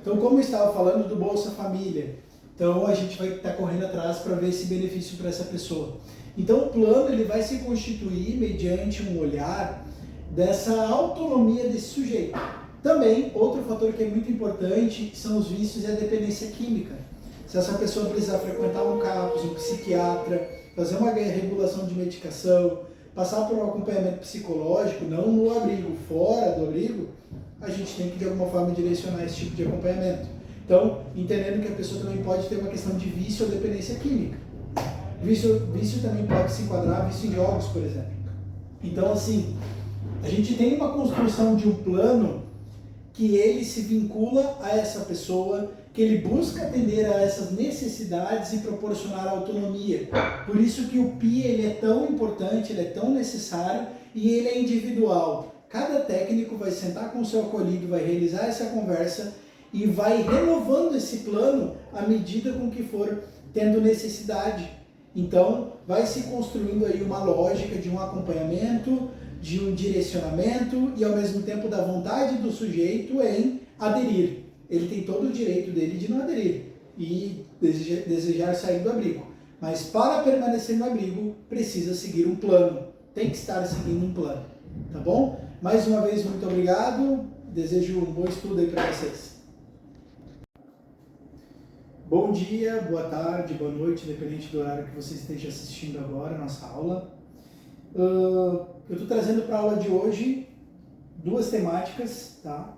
Então, como eu estava falando do Bolsa Família, então a gente vai estar correndo atrás para ver esse benefício para essa pessoa. Então, o plano ele vai se constituir mediante um olhar dessa autonomia desse sujeito. Também, outro fator que é muito importante são os vícios e a dependência química. Se essa pessoa precisar frequentar um CAPS, um psiquiatra, fazer uma regulação de medicação, passar por um acompanhamento psicológico, não no abrigo, fora do abrigo, a gente tem que de alguma forma direcionar esse tipo de acompanhamento. Então, entendendo que a pessoa também pode ter uma questão de vício ou dependência química. Vício também pode se enquadrar, vício em jogos, por exemplo. Então, assim, a gente tem uma construção de um plano que ele se vincula a essa pessoa, que ele busca atender a essas necessidades e proporcionar autonomia. Por isso que o PI ele é tão importante, ele é tão necessário e ele é individual. Cada técnico vai sentar com o seu acolhido, vai realizar essa conversa e vai renovando esse plano à medida com que for tendo necessidade. Então, vai se construindo aí uma lógica de um acompanhamento, de um direcionamento e ao mesmo tempo da vontade do sujeito em aderir. Ele tem todo o direito dele de não aderir e desejar sair do abrigo. Mas para permanecer no abrigo, precisa seguir um plano. Tem que estar seguindo um plano. Tá bom? Mais uma vez, muito obrigado. Desejo um bom estudo aí para vocês. Bom dia, boa tarde, boa noite, independente do horário que você esteja assistindo agora a nossa aula. Eu estou trazendo para a aula de hoje duas temáticas, tá?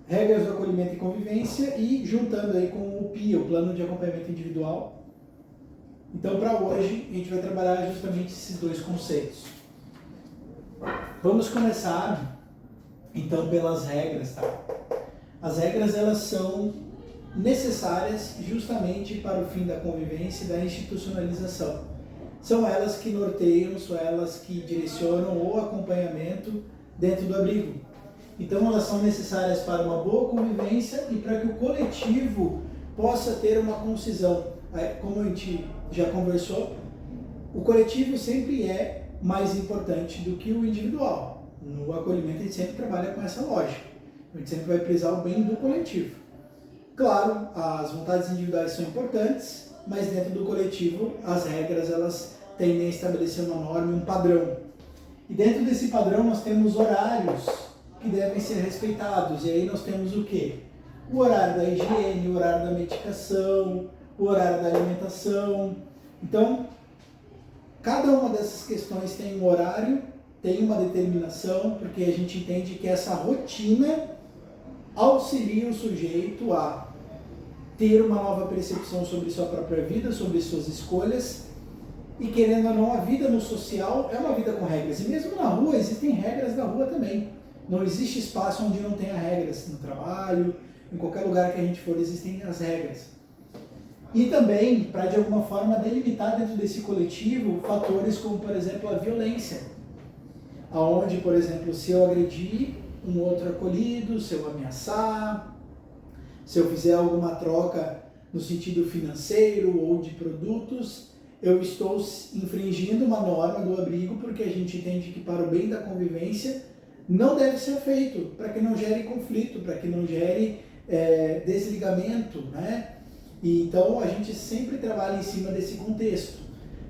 Regras do acolhimento e convivência e juntando aí com o PI, o Plano de Acompanhamento Individual. Então, para hoje, a gente vai trabalhar justamente esses dois conceitos. Vamos começar, então, pelas regras, tá? As regras, elas são necessárias justamente para o fim da convivência e da institucionalização. São elas que norteiam, são elas que direcionam o acompanhamento dentro do abrigo. Então elas são necessárias para uma boa convivência e para que o coletivo possa ter uma concisão. Como a gente já conversou, o coletivo sempre é mais importante do que o individual. No acolhimento a gente sempre trabalha com essa lógica. A gente sempre vai prezar o bem do coletivo. Claro, as vontades individuais são importantes, mas dentro do coletivo as regras elas tendem a estabelecer uma norma e um padrão. E dentro desse padrão nós temos horários que devem ser respeitados. E aí nós temos o quê? O horário da higiene, o horário da medicação, o horário da alimentação. Então, cada uma dessas questões tem um horário, tem uma determinação, porque a gente entende que essa rotina auxilia o sujeito a ter uma nova percepção sobre sua própria vida, sobre suas escolhas, e querendo ou não, a vida no social é uma vida com regras. E mesmo na rua, existem regras da rua também. Não existe espaço onde não tenha regras. No trabalho, em qualquer lugar que a gente for, existem as regras. E também, para de alguma forma delimitar dentro desse coletivo fatores como, por exemplo, a violência. Onde, por exemplo, se eu agredir um outro acolhido, se eu ameaçar, se eu fizer alguma troca no sentido financeiro ou de produtos, eu estou infringindo uma norma do abrigo, porque a gente entende que para o bem da convivência não deve ser feito, para que não gere conflito, para que não gere desligamento, né? E então a gente sempre trabalha em cima desse contexto.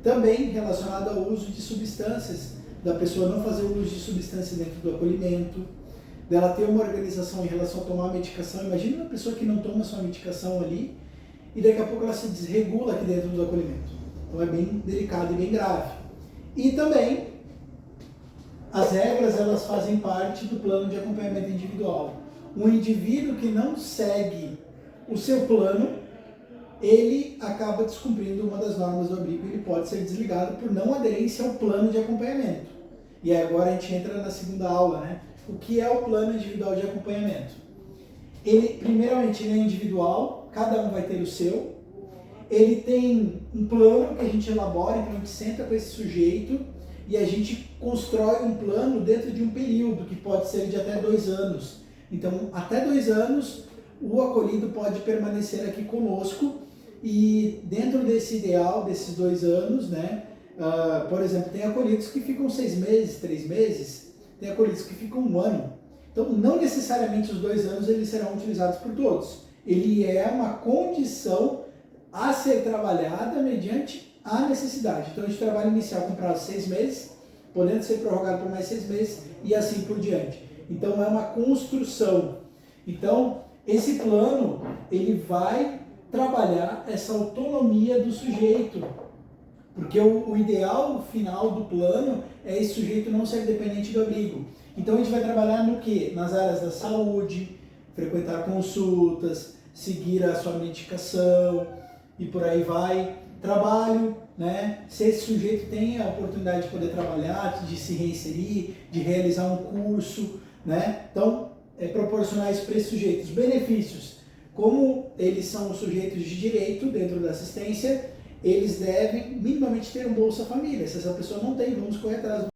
Também relacionado ao uso de substâncias, da pessoa não fazer o uso de substância dentro do acolhimento, dela ter uma organização em relação a tomar a medicação. Imagina uma pessoa que não toma sua medicação ali e daqui a pouco ela se desregula aqui dentro do acolhimento. Então é bem delicado e bem grave. E também as regras elas fazem parte do plano de acompanhamento individual. Um indivíduo que não segue o seu plano, ele acaba descumprindo uma das normas do abrigo e ele pode ser desligado por não aderência ao plano de acompanhamento. E agora a gente entra na segunda aula, né? O que é o plano individual de acompanhamento? Ele, primeiramente, ele é individual, cada um vai ter o seu. Ele tem um plano que a gente elabora, então a gente senta com esse sujeito e a gente constrói um plano dentro de um período, que pode ser de até 2 anos. Então, até 2 anos, o acolhido pode permanecer aqui conosco e dentro desse ideal, desses 2 anos, né? Por exemplo, tem acolhidos que ficam 6 meses, 3 meses, tem acolhidos que ficam 1 ano. Então, não necessariamente os 2 anos eles serão utilizados por todos. Ele é uma condição a ser trabalhada mediante a necessidade. Então, a gente trabalha inicial com prazo de 6 meses, podendo ser prorrogado por mais 6 meses e assim por diante. Então, é uma construção. Então, esse plano, ele vai trabalhar essa autonomia do sujeito. Porque o ideal final do plano é esse sujeito não ser dependente do abrigo. Então, a gente vai trabalhar no quê? Nas áreas da saúde, frequentar consultas, seguir a sua medicação e por aí vai. Trabalho, né? Se esse sujeito tem a oportunidade de poder trabalhar, de se reinserir, de realizar um curso, né? Então, proporcionar isso para esses sujeitos. Benefícios, como eles são sujeitos de direito dentro da assistência, eles devem minimamente ter um Bolsa Família. Se essa pessoa não tem, vamos correr atrás